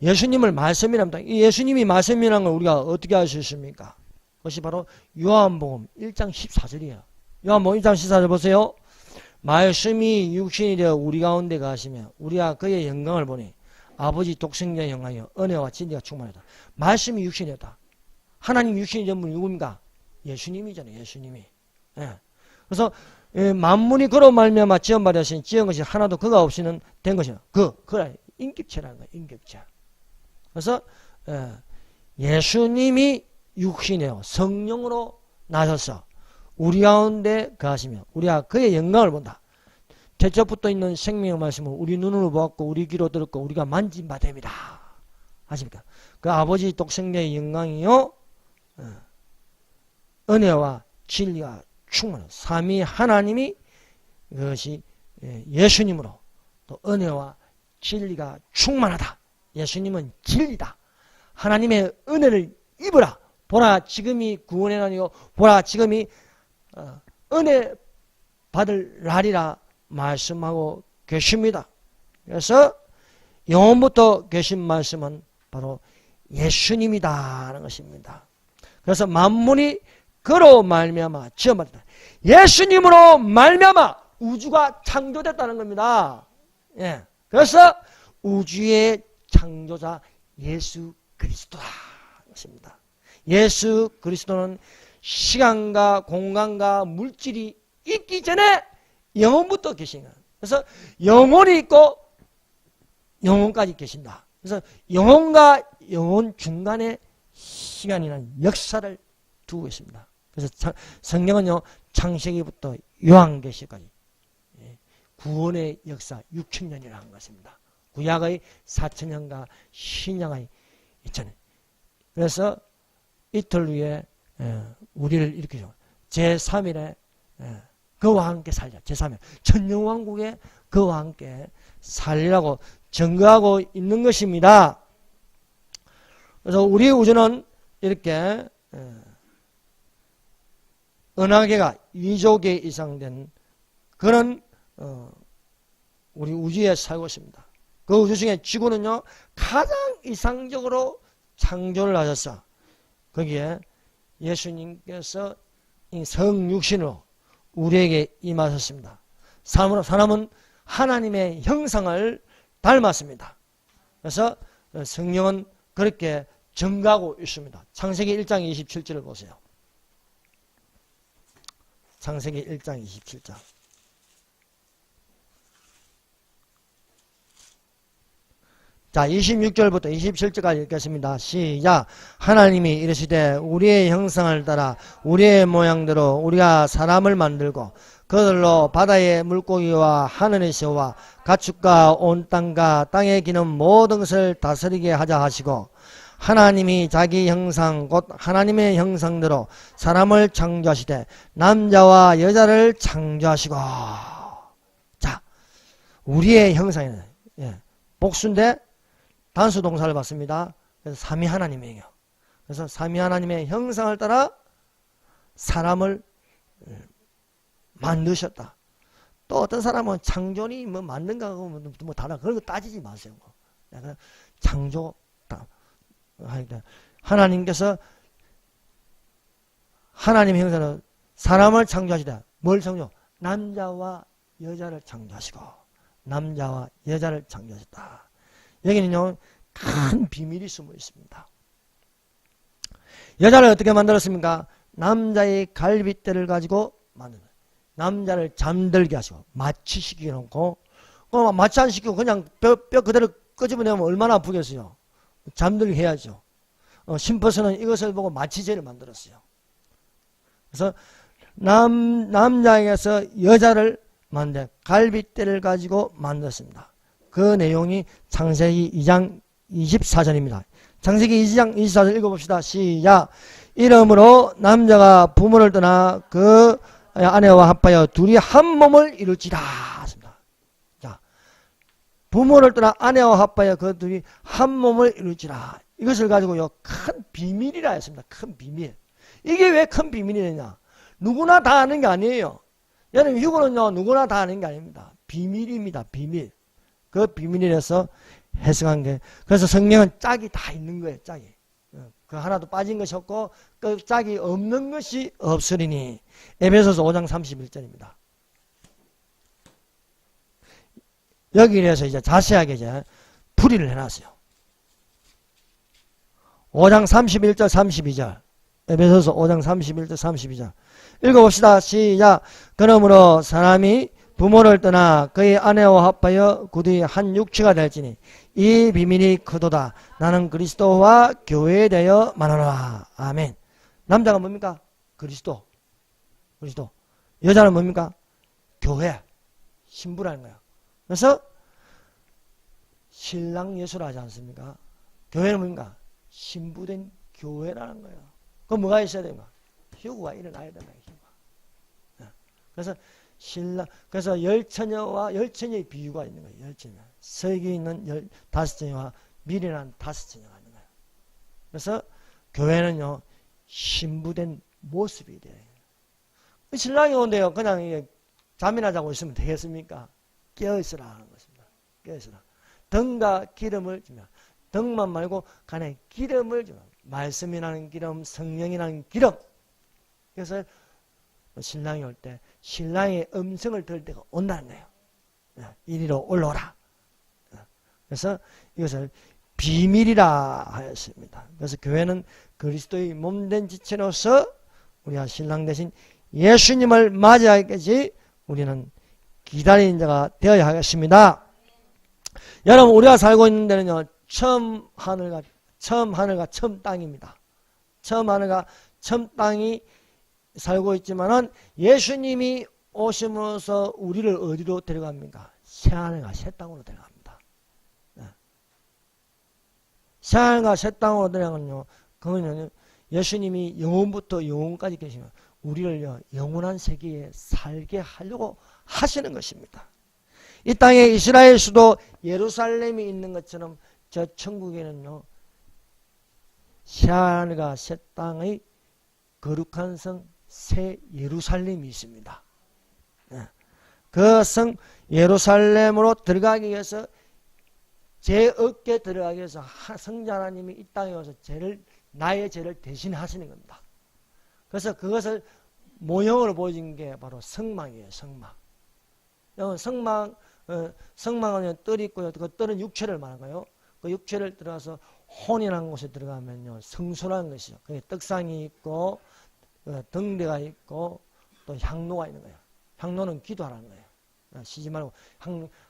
예수님을 말씀이랍니다. 이 예수님이 말씀이라는 걸 우리가 어떻게 알 수 있습니까? 그것이 바로 요한복음 1장 14절이에요. 요한복음 1장 14절 보세요. 말씀이 육신이 되어 우리 가운데 가시며 우리가 그의 영광을 보니 아버지 독생자의 영광이요 은혜와 진리가 충만하다. 말씀이 육신이 되었다. 하나님 육신이 된 분이 누굽니까? 예수님이잖아요. 예수님이. 그래서 만물이 그로 말미암아 지은 것이 하나도 그가 없이는 된 것이다. 그가 인격체라는 거예요. 인격체. 그래서 예수님이 육신이요 성령으로 나셔서 우리 가운데 거하시며 우리가 그의 영광을 본다. 태초부터 있는 생명의 말씀을 우리 눈으로 보았고 우리 귀로 들었고 우리가 만진 바 됩니다. 아십니까? 그 아버지 독생자의 영광이요 은혜와 진리가 충만한 삼위 하나님이 그것이 예수님으로 또 은혜와 진리가 충만하다. 예수님은 진리다. 하나님의 은혜를 입으라. 보라 지금이 구원의 날이요 보라 지금이 은혜 받을 날이라 말씀하고 계십니다. 그래서 영원부터 계신 말씀은 바로 예수님이다라는 것입니다. 그래서 만물이 그로 말미암아 지어졌다. 예수님으로 말미암아 우주가 창조됐다는 겁니다. 예. 그래서 우주의 창조자 예수 그리스도다. 것입니다. 예수 그리스도는 시간과 공간과 물질이 있기 전에 영원부터 계신 거예요. 그래서 영혼이 있고 영혼까지 계신다. 그래서 영혼과 영혼 중간에 시간이라는 역사를 두고 있습니다. 그래서 성경은요 창세기부터 요한계시까지 구원의 역사 6,000년이라고 하는 것입니다. 구약의 4,000년과 신약의 2,000년. 그래서 이틀 후에 우리를 일으키죠. 제3일에 그와 함께 살자. 제3일 천년왕국에 그와 함께 살리라고 증거하고 있는 것입니다. 그래서 우리 우주는 이렇게 은하계가 2조 개 이상 된 그런 우리 우주에 살고 있습니다. 그 우주 중에 지구는요 가장 이상적으로 창조를 하셔서 거기에 예수님께서 성육신으로 우리에게 임하셨습니다. 사람은 하나님의 형상을 닮았습니다. 그래서 성령은 그렇게 증가하고 있습니다. 창세기 1장 27절을 보세요. 창세기 1장 27절. 자, 26절부터 27절까지 읽겠습니다. 시작. 하나님이 이르시되 우리의 형상을 따라 우리의 모양대로 우리가 사람을 만들고 그들로 바다의 물고기와 하늘의 새와 가축과 온 땅과 땅에 기는 모든 것을 다스리게 하자 하시고 하나님이 자기 형상 곧 하나님의 형상대로 사람을 창조하시되 남자와 여자를 창조하시고. 자, 우리의 형상이네. 복수인데 단수 동사를 받습니다. 그래서 삼위 하나님이에요. 그래서 삼위 하나님의 형상을 따라 사람을 만드셨다. 또 어떤 사람은 창조니 뭐 만든가 뭐 다른 그런 거 따지지 마세요. 창조 하나님께서 하나님의 형상으로 사람을 창조하시다. 뭘 창조? 남자와 여자를 창조하시고 남자와 여자를 창조하셨다. 여기는요 큰 비밀이 숨어 있습니다. 여자를 어떻게 만들었습니까? 남자의 갈빗대를 가지고 만드는 거예요. 남자를 잠들게 하시고 마취 시켜놓고 마취 안 시키고 그냥 뼈 그대로 끄집어내면 얼마나 아프겠어요. 잠들게 해야죠. 심퍼스는 이것을 보고 마취제를 만들었어요. 그래서 남자에게서 여자를 만든 갈빗대를 가지고 만들었습니다. 그 내용이 창세기 2장 24절입니다. 창세기 2장 24절 읽어봅시다. 시작. 이러므로 남자가 부모를 떠나 그 아내와 합하여 둘이 한 몸을 이룰지라. 자, 부모를 떠나 아내와 합하여 그 둘이 한 몸을 이룰지라. 이것을 가지고요 큰 비밀이라 했습니다. 큰 비밀. 이게 왜 큰 비밀이냐? 누구나 다 아는 게 아니에요. 여러분 이거는요 누구나 다 아는 게 아닙니다. 비밀입니다. 비밀. 그 비밀이라서 해석한 게. 그래서 성경은 짝이 다 있는 거예요. 짝이. 그 하나도 빠진 것이 없고 그 짝이 없는 것이 없으리니. 에베소서 5장 31절입니다. 여기에서 이제 자세하게 이제 풀이를 해놨어요. 5장 31절 32절. 에베소서 5장 31절 32절. 읽어봅시다. 시작. 그러므로 사람이 부모를 떠나 그의 아내와 합하여 구두의 한 육체가 될지니 이 비밀이 크도다. 나는 그리스도와 교회에 대하여 말하노라. 아멘. 남자가 뭡니까? 그리스도. 여자는 뭡니까? 교회. 신부라는 거예요. 그래서 신랑 예수라 하지 않습니까? 교회는 뭡니까? 신부된 교회라는 거예요. 그럼 뭐가 있어야 됩니까? 휴구가 일어나야 된다. 휴구가. 그래서 그래서 열처녀와 열처녀의 비유가 있는 거예요. 열처녀. 서기 있는 다섯 처녀와 미련한 다섯 처녀가 있는 거예요. 그래서 교회는요, 신부된 모습이 돼요. 신랑이 온대요. 그냥 잠이나 자고 있으면 되겠습니까? 깨어있으라 하는 것입니다. 깨어있으라. 등과 기름을 주며, 등만 말고 간에 기름을 주며, 말씀이라는 기름, 성령이라는 기름. 그래서 신랑이 올 때 신랑의 음성을 들을 때가 온다는 거예요. 이리로 올라오라. 그래서 이것을 비밀이라 하였습니다. 그래서 교회는 그리스도의 몸된 지체로서 우리가 신랑 대신 예수님을 맞이하기까지 우리는 기다리는 자가 되어야 하겠습니다. 여러분, 우리가 살고 있는 데는요, 처음 하늘과 처음 땅입니다. 처음 하늘과 처음 땅이 살고 있지만은 예수님이 오심으로써 우리를 어디로 데려갑니까? 새하늘과 새 땅으로 데려갑니다. 새하늘과 새 땅으로 데려가면요, 그거는 예수님이 영원부터 영원까지 계시면 우리를 영원한 세계에 살게 하려고 하시는 것입니다. 이 땅에 이스라엘 수도 예루살렘이 있는 것처럼 저 천국에는요, 새하늘과 새 땅의 거룩한 성 새 예루살렘이 있습니다. 그 성 예루살렘으로 들어가기 위해서, 제 어깨에 들어가기 위해서 성자 하나님이 이 땅에 와서 나의 죄를 대신하시는 겁니다. 그래서 그것을 모형으로 보여준 게 바로 성막이에요. 성막. 성막은 뜰이 있고요. 그 뜰은 육체를 말하는 거예요. 그 육체를 들어가서 혼이라는 곳에 들어가면요, 성소라는 것이죠. 거기 떡상이 있고 등대가 있고 또 향로가 있는 거예요. 향로는 기도하라는 거예요. 쉬지 말고,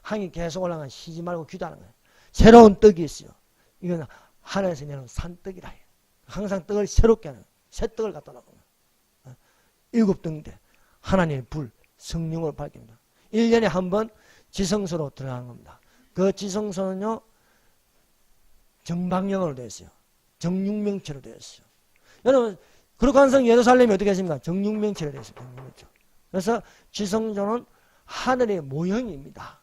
향이 계속 올라가면 쉬지 말고 기도하는 거예요. 새로운 떡이 있어요. 이건 하늘에서 내려온 산떡이라 해요. 항상 떡을 새롭게 하는, 새 떡을 갖다 놓은 거예요. 7등대 하나님의 불, 성령으로 밝힙니다. 1년에 한 번 지성소로 들어가는 겁니다. 그 지성소는요, 정방형으로 되어 있어요. 정육명체로 되어 있어요. 여러분, 거룩한 성 예루살렘이 어떻게 했습니까? 정육명체로 되어 있어요. 정육명체. 그래서 지성소는 하늘의 모형입니다.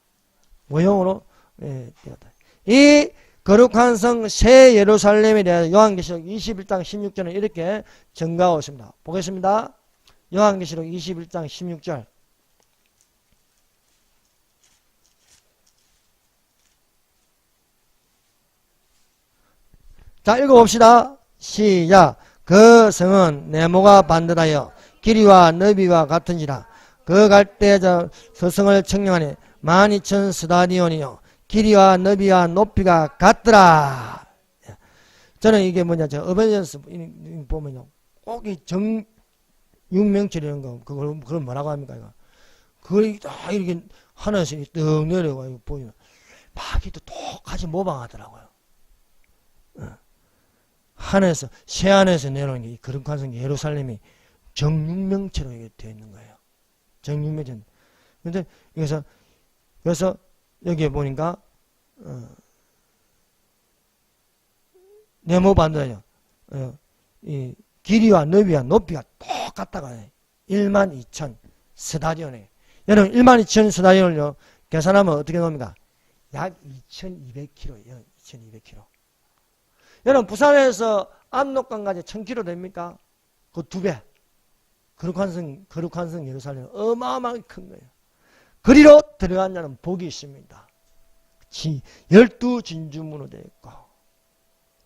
모형으로 되었다. 이 거룩한 성 새 예루살렘에 대해서 요한계시록 21장 16절은 이렇게 증가하고 있습니다. 보겠습니다. 요한계시록 21장 16절. 자, 읽어봅시다. 시작. 그 성은 네모가 반듯하여 길이와 너비와 같은지라. 그 갈대 서성을 청량하니 12,000 스타디온이요 길이와 너비와 높이가 같더라. 저는 이게 뭐냐, 저 어벤져스 보면요, 꼭 이 정육명체 이런 거, 그걸 뭐라고 합니까, 이거? 그걸 다 이렇게 하나에서 떡 내려가고 보면 막 이렇게 똑같이 모방하더라고요. 하늘에서, 새하늘에서 내려오는 게, 이 거룩한 성 예루살렘이 정육명체로 이게 되어 있는 거예요. 정육명체. 근데, 그래서, 여기에 보니까, 네모 반듯하죠. 이 길이와 너비와 높이가 똑같다가 12,000 스타디온에. 여러분, 12,000 스타디온을요, 계산하면 어떻게 나옵니까? 약 2,200km예요. 2,200km. 여러분, 부산에서 압록강까지 1,000km 됩니까? 그 2배. 거룩한 성 예루살렘은 어마어마하게 큰 거예요. 그리로 들어간 자는 복이 있습니다. 12진주문으로 되어 있고,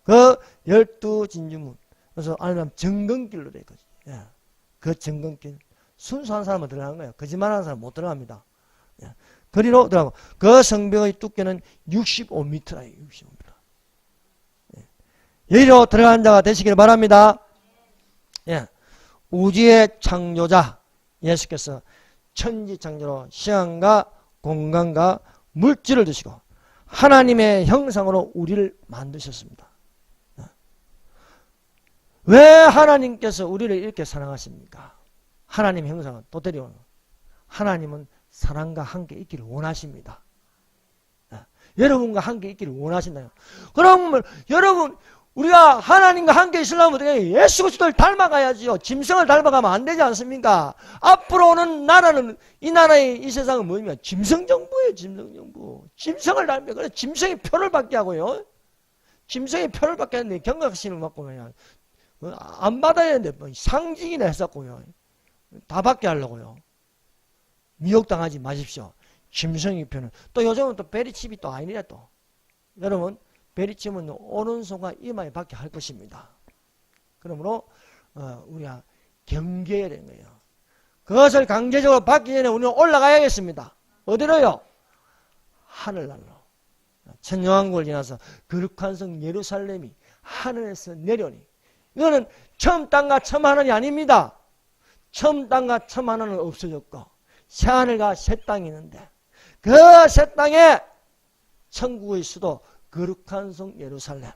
그 12진주문, 그래서 아니면 정금길로 되어 있거든요. 예. 그 정금길. 순수한 사람은 들어가는 거예요. 거짓말하는 사람은 못 들어갑니다. 예. 그리로 들어가고, 그 성벽의 두께는 65m라, 65m. 여기로 들어간 자가 되시길 바랍니다. 예. 우주의 창조자 예수께서 천지창조로 시간과 공간과 물질을 두시고 하나님의 형상으로 우리를 만드셨습니다. 왜 하나님께서 우리를 이렇게 사랑하십니까? 하나님의 형상은 또 데려오는 하나님은 사랑과 함께 있기를 원하십니다. 여러분과 함께 있기를 원하신다요. 그럼 여러분 우리가 하나님과 함께 있으려면 어떻게 예수 그리스도를 닮아가야지요. 짐승을 닮아가면 안 되지 않습니까? 앞으로 오는 나라는 이 나라의 이 세상은 뭐냐면 짐승정부예요. 짐승정부. 짐승을 닮아. 그래 짐승이 표를 받게 하고요. 짐승이 표를 받게 하는데 경각심을 받고 그냥 안 받아야 되는데 뭐 상징이나 했었고요. 다 받게 하려고요. 미혹당하지 마십시오. 짐승의 표는. 또 요즘은 또 베리칩이 또 아니래 또. 여러분 베리칩은 오른손과 이마에 받게 할 것입니다. 그러므로 우리가 경계해야 되는 거예요. 그것을 강제적으로 받기 전에 우리는 올라가야겠습니다. 어디로요? 하늘날로. 천년왕국을 지나서 거룩한 성 예루살렘이 하늘에서 내려오니 이거는 처음 땅과 처음 하늘이 아닙니다. 처음 땅과 처음 하늘은 없어졌고 새 하늘과 새 땅이 있는데 그 새 땅에 천국의 수도 거룩한 성 예루살렘.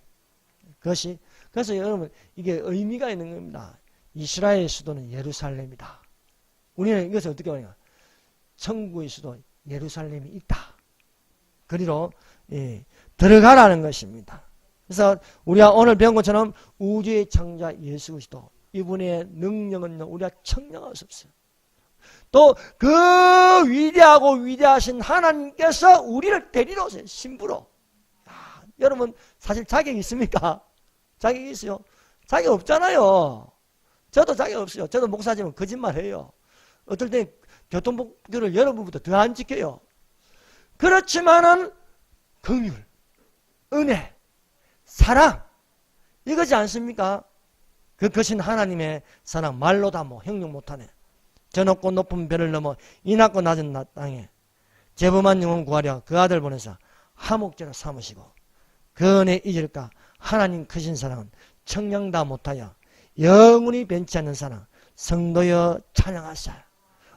그것이 그래서 여러분 이게 의미가 있는 겁니다. 이스라엘의 수도는 예루살렘이다. 우리는 이것을 어떻게 하냐? 천국의 수도 예루살렘이 있다. 그리로 들어가라는 것입니다. 그래서 우리가 오늘 배운 것처럼 우주의 창조자 예수 그리스도 이분의 능력은 우리가 청량할 수 없어요. 또 그 위대하고 위대하신 하나님께서 우리를 데리러 오세요. 신부로. 여러분 사실 자격이 있습니까? 자격이 있어요? 자격 없잖아요. 저도 자격 없어요. 저도 목사지만 거짓말해요. 어떨 때 교통법규를 여러분보다 더 안 지켜요. 그렇지만은 긍휼, 은혜, 사랑 이거지 않습니까? 그 크신 하나님의 사랑 말로 다 뭐 형용 못하네. 저 높고 높은 별을 넘어 이 낮고 낮은 땅에 죄범한 영혼 구하려 그 아들 보내서 하목제로 삼으시고 그 은혜 잊을까? 하나님 크신 사랑은 청량 다 못하여 영원히 변치 않는 사랑 성도여 찬양하사.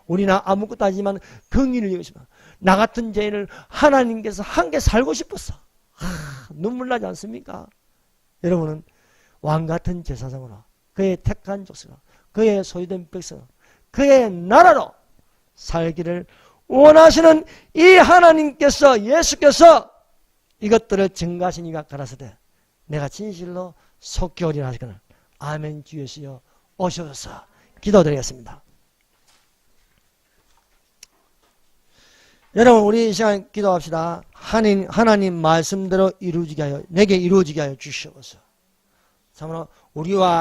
우리나 아무것도 하지만 긍휼을 여기시면 나 같은 죄인을 하나님께서 함께 살고 싶었어. 눈물 나지 않습니까? 여러분은 왕같은 제사장으로 그의 택한 족속으로 그의 소유된 백성으로 그의 나라로 살기를 원하시는 이 하나님께서 예수께서 이것들을 증가하시니까 가라사대 내가 진실로 속히 오리라 하시거늘 아멘. 주 예수여 오셔서 기도드리겠습니다. 여러분 우리 이 시간 기도합시다. 하나님 말씀대로 이루어지게 하여 내게 이루어지게 하여 주시옵소서. 참으로 우리와